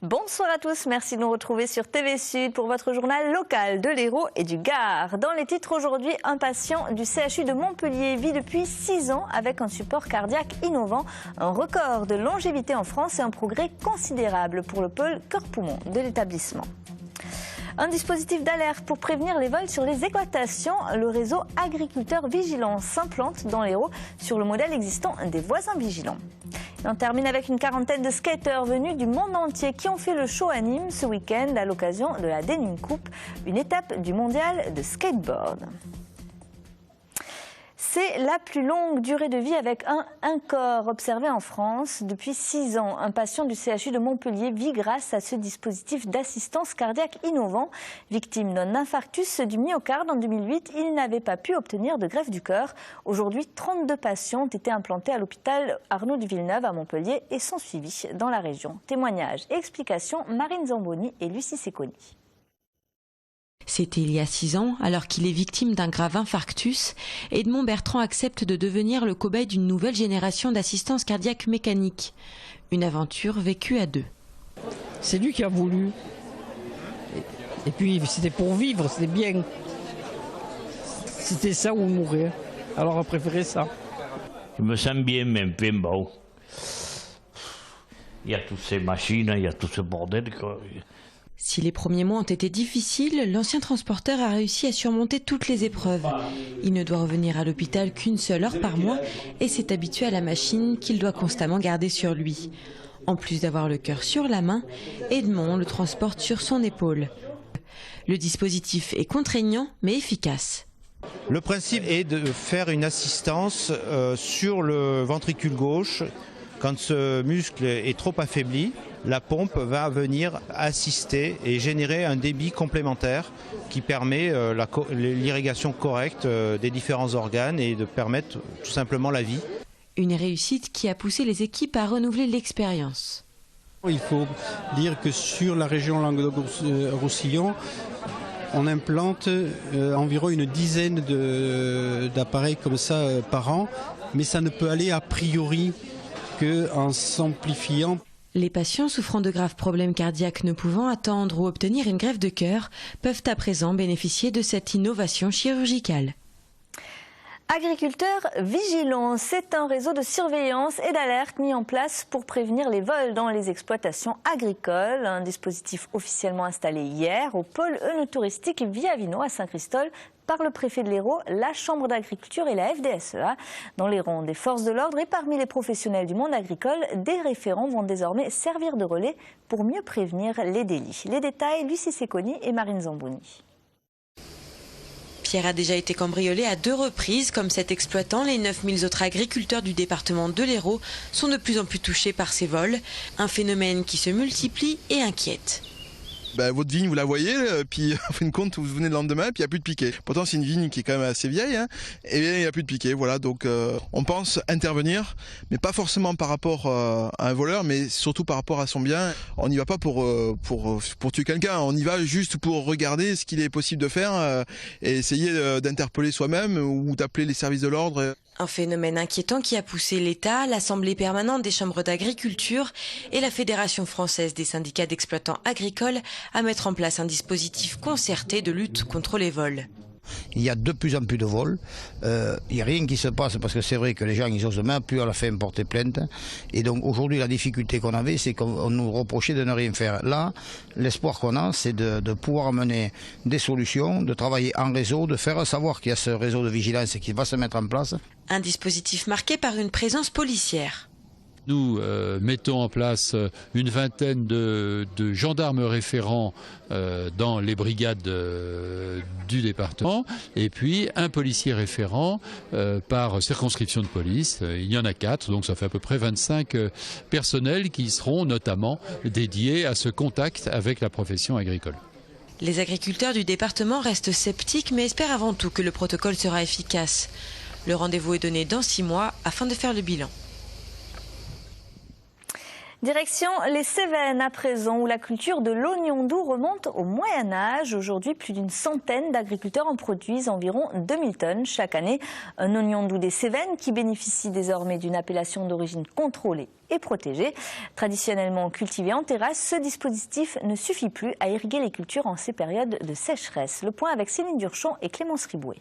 Bonsoir à tous, merci de nous retrouver sur TV Sud pour votre journal local de l'Hérault et du Gard. Dans les titres aujourd'hui, un patient du CHU de Montpellier vit depuis 6 ans avec un support cardiaque innovant, un record de longévité en France et un progrès considérable pour le pôle cœur-poumon de l'établissement. Un dispositif d'alerte pour prévenir les vols sur les exploitations. Le réseau Agriculteurs Vigilants s'implante dans l'Hérault sur le modèle existant des voisins vigilants. Et on termine avec une quarantaine de skateurs venus du monde entier qui ont fait le show à Nîmes ce week-end à l'occasion de la Denim Coupe, une étape du mondial de skateboard. C'est la plus longue durée de vie avec un corps observé en France depuis 6 ans. Un patient du CHU de Montpellier vit grâce à ce dispositif d'assistance cardiaque innovant. Victime d'un infarctus du myocarde en 2008, il n'avait pas pu obtenir de greffe du cœur. Aujourd'hui, 32 patients ont été implantés à l'hôpital Arnaud de Villeneuve à Montpellier et sont suivis dans la région. Témoignages et explications, Marine Zamboni et Lucie Secconi. C'était il y a 6 ans, alors qu'il est victime d'un grave infarctus, Edmond Bertrand accepte de devenir le cobaye d'une nouvelle génération d'assistance cardiaque mécanique. Une aventure vécue à 2. C'est lui qui a voulu. Et puis c'était pour vivre, c'était bien. C'était ça ou mourir. Alors on a préféré ça. Je me sens bien, même bon. Il y a toutes ces machines, il y a tout ce bordel. Si les premiers mois ont été difficiles, l'ancien transporteur a réussi à surmonter toutes les épreuves. Il ne doit revenir à l'hôpital qu'une seule heure par mois et s'est habitué à la machine qu'il doit constamment garder sur lui. En plus d'avoir le cœur sur la main, Edmond le transporte sur son épaule. Le dispositif est contraignant mais efficace. Le principe est de faire une assistance sur le ventricule gauche. Quand ce muscle est trop affaibli, la pompe va venir assister et générer un débit complémentaire qui permet l'irrigation correcte des différents organes et de permettre tout simplement la vie. Une réussite qui a poussé les équipes à renouveler l'expérience. Il faut dire que sur la région Languedoc-Roussillon, on implante environ une dizaine d'appareils comme ça par an, mais ça ne peut aller a priori qu'en s'amplifiant. Les patients souffrant de graves problèmes cardiaques ne pouvant attendre ou obtenir une greffe de cœur peuvent à présent bénéficier de cette innovation chirurgicale. Agriculteurs Vigilants, c'est un réseau de surveillance et d'alerte mis en place pour prévenir les vols dans les exploitations agricoles. Un dispositif officiellement installé hier au pôle œnotouristique Viavino à Saint-Christol par le préfet de l'Hérault, la Chambre d'agriculture et la FDSEA. Dans les rangs des forces de l'ordre et parmi les professionnels du monde agricole, des référents vont désormais servir de relais pour mieux prévenir les délits. Les détails, Lucie Secconi et Marine Zamboni. Pierre a déjà été cambriolé à 2 reprises. Comme cet exploitant, les 9000 autres agriculteurs du département de l'Hérault sont de plus en plus touchés par ces vols. Un phénomène qui se multiplie et inquiète. Votre vigne, vous la voyez, puis en fin de compte, vous venez le lendemain, puis il n'y a plus de piquet. Pourtant, c'est une vigne qui est quand même assez vieille, hein, et bien, il n'y a plus de piquet. Voilà, donc on pense intervenir, mais pas forcément par rapport à un voleur, mais surtout par rapport à son bien. On n'y va pas pour tuer quelqu'un, on y va juste pour regarder ce qu'il est possible de faire et essayer d'interpeller soi-même ou d'appeler les services de l'ordre. Un phénomène inquiétant qui a poussé l'État, l'Assemblée permanente des chambres d'agriculture et la Fédération française des syndicats d'exploitants agricoles à mettre en place un dispositif concerté de lutte contre les vols. Il y a de plus en plus de vols, il n'y a rien qui se passe parce que c'est vrai que les gens ils osent même plus à la fin porter plainte. Et donc aujourd'hui la difficulté qu'on avait c'est qu'on nous reprochait de ne rien faire. Là, l'espoir qu'on a c'est de pouvoir mener des solutions, de travailler en réseau, de faire savoir qu'il y a ce réseau de vigilance qui va se mettre en place. Un dispositif marqué par une présence policière. Nous mettons en place une vingtaine de gendarmes référents dans les brigades du département et puis un policier référent par circonscription de police. Il y en a 4, donc ça fait à peu près 25 personnels qui seront notamment dédiés à ce contact avec la profession agricole. Les agriculteurs du département restent sceptiques mais espèrent avant tout que le protocole sera efficace. Le rendez-vous est donné dans 6 mois afin de faire le bilan. Direction les Cévennes à présent, où la culture de l'oignon doux remonte au Moyen-Âge. Aujourd'hui, plus d'une centaine d'agriculteurs en produisent environ 2000 tonnes chaque année. Un oignon doux des Cévennes qui bénéficie désormais d'une appellation d'origine contrôlée et protégée. Traditionnellement cultivé en terrasse, ce dispositif ne suffit plus à irriguer les cultures en ces périodes de sécheresse. Le point avec Céline Durchon et Clémence Ribouet.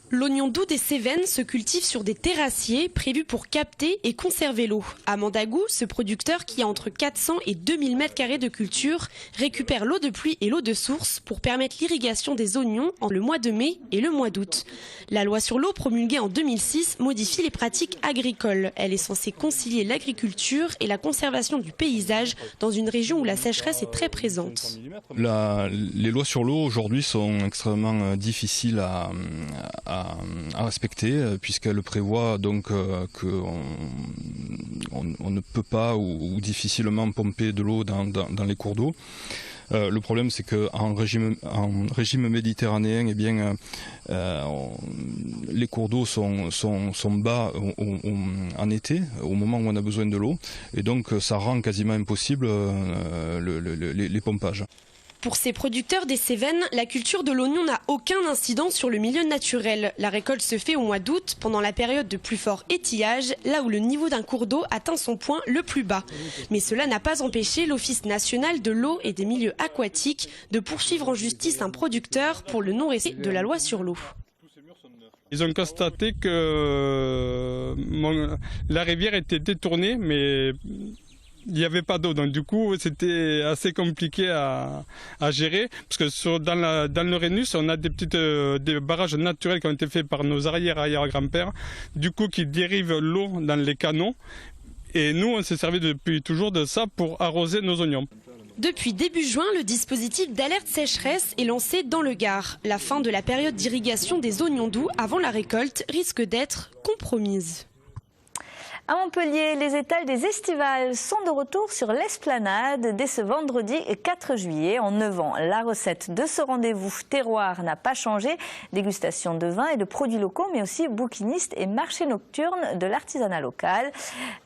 L'oignon doux des Cévennes se cultive sur des terrassiers prévus pour capter et conserver l'eau. À Mandagou, ce producteur qui a entre 400 et 2000 m² de culture récupère l'eau de pluie et l'eau de source pour permettre l'irrigation des oignons en le mois de mai et le mois d'août. La loi sur l'eau promulguée en 2006 modifie les pratiques agricoles. Elle est censée concilier l'agriculture et la conservation du paysage dans une région où la sécheresse est très présente. Les lois sur l'eau aujourd'hui sont extrêmement difficiles à respecter, puisqu'elle prévoit donc qu'on ne peut pas ou difficilement pomper de l'eau dans les cours d'eau. Le problème, c'est qu'en régime méditerranéen, eh bien, les cours d'eau sont bas en été, au moment où on a besoin de l'eau, et donc ça rend quasiment impossible les pompages. Pour ces producteurs des Cévennes, la culture de l'oignon n'a aucun incident sur le milieu naturel. La récolte se fait au mois d'août, pendant la période de plus fort étillage, là où le niveau d'un cours d'eau atteint son point le plus bas. Mais cela n'a pas empêché l'Office national de l'eau et des milieux aquatiques de poursuivre en justice un producteur pour le non-respect de la loi sur l'eau. Ils ont constaté que la rivière était détournée, mais il n'y avait pas d'eau, donc du coup c'était assez compliqué à gérer, parce que dans le Rhénus on a des barrages naturels qui ont été faits par nos arrière-grands-pères, du coup qui dérivent l'eau dans les canaux, et nous on s'est servi depuis toujours de ça pour arroser nos oignons. Depuis début juin, le dispositif d'alerte sécheresse est lancé dans le Gard. La fin de la période d'irrigation des oignons doux avant la récolte risque d'être compromise. À Montpellier, les étals des estivales sont de retour sur l'esplanade dès ce vendredi 4 juillet. En 9 ans, la recette de ce rendez-vous terroir n'a pas changé. Dégustation de vins et de produits locaux, mais aussi bouquinistes et marché nocturne de l'artisanat local.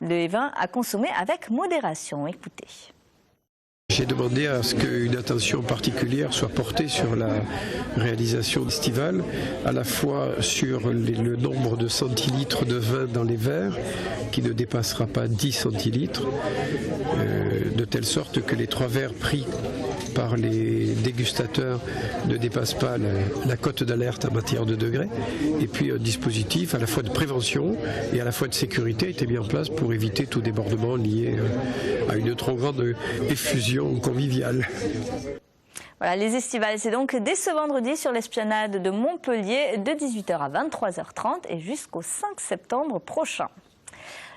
Les vins à consommer avec modération. Écoutez. J'ai demandé à ce qu'une attention particulière soit portée sur la réalisation estivale, à la fois sur le nombre de centilitres de vin dans les verres, qui ne dépassera pas 10 centilitres, de telle sorte que les 3 verres pris par les dégustateurs ne dépassent pas la cote d'alerte en matière de degrés. Et puis un dispositif à la fois de prévention et à la fois de sécurité a été mis en place pour éviter tout débordement lié à une trop grande effusion conviviale. Voilà, les estivales, c'est donc dès ce vendredi sur l'esplanade de Montpellier de 18h à 23h30 et jusqu'au 5 septembre prochain.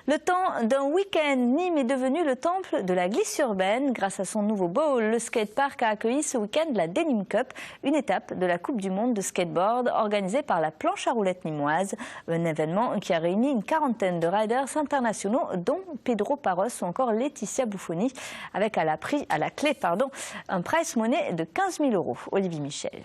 Le temps d'un week-end, Nîmes est devenu le temple de la glisse urbaine. Grâce à son nouveau bowl, le skatepark a accueilli ce week-end la Denim Cup, une étape de la Coupe du Monde de skateboard organisée par la planche à roulettes nîmoise. Un événement qui a réuni une quarantaine de riders internationaux, dont Pedro Parros ou encore Laetitia Buffoni, avec à la clé un prize money de 15 000 €. Olivier Michel.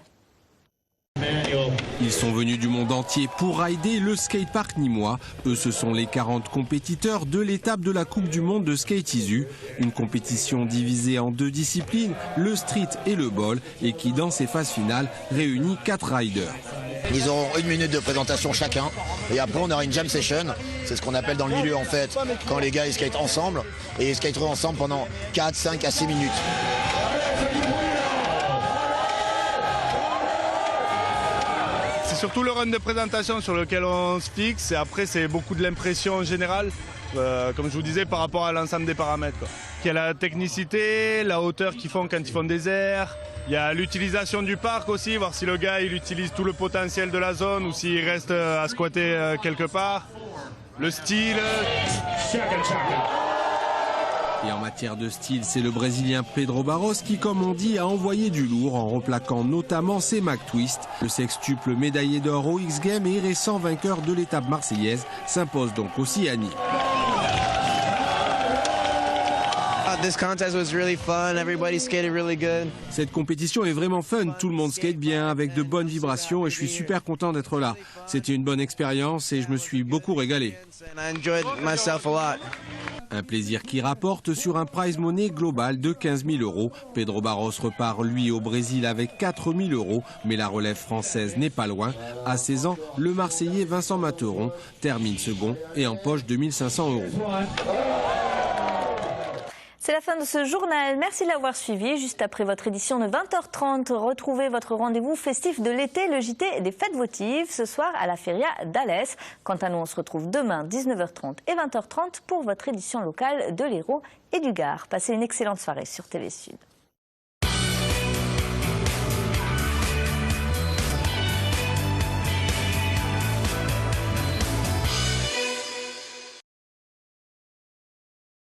Ils sont venus du monde entier pour rider le skatepark nîmois. Eux, ce sont les 40 compétiteurs de l'étape de la Coupe du Monde de Skate Isu. Une compétition divisée en 2 disciplines, le street et le ball, et qui, dans ses phases finales, réunit 4 riders. Ils auront 1 minute de présentation chacun, et après on aura une jam session. C'est ce qu'on appelle dans le milieu en fait, quand les gars ils skatent ensemble, et ils skateront ensemble pendant 4, 5 à 6 minutes. C'est surtout le run de présentation sur lequel on se fixe, et après c'est beaucoup de l'impression générale, comme je vous disais, par rapport à l'ensemble des paramètres. Il y a la technicité, la hauteur qu'ils font quand ils font des airs, il y a l'utilisation du parc aussi, voir si le gars il utilise tout le potentiel de la zone ou s'il reste à squatter quelque part, le style. Et en matière de style, c'est le Brésilien Pedro Barros qui, comme on dit, a envoyé du lourd en replaquant notamment ses Mac Twist. Le sextuple médaillé d'or au X-Games et récent vainqueur de l'étape marseillaise s'impose donc aussi à Nîmes. Cette compétition est vraiment fun, tout le monde skate bien, avec de bonnes vibrations et je suis super content d'être là. C'était une bonne expérience et je me suis beaucoup régalé. Un plaisir qui rapporte sur un prize money global de 15 000 €. Pedro Barros repart lui au Brésil avec 4 000 €, mais la relève française n'est pas loin. À 16 ans, le Marseillais Vincent Materon termine second et empoche 2 500 €. C'est la fin de ce journal. Merci de l'avoir suivi. Juste après votre édition de 20h30, retrouvez votre rendez-vous festif de l'été, le JT des fêtes votives, ce soir à la Feria d'Alès. Quant à nous, on se retrouve demain 19h30 et 20h30 pour votre édition locale de l'Hérault et du Gard. Passez une excellente soirée sur TV Sud.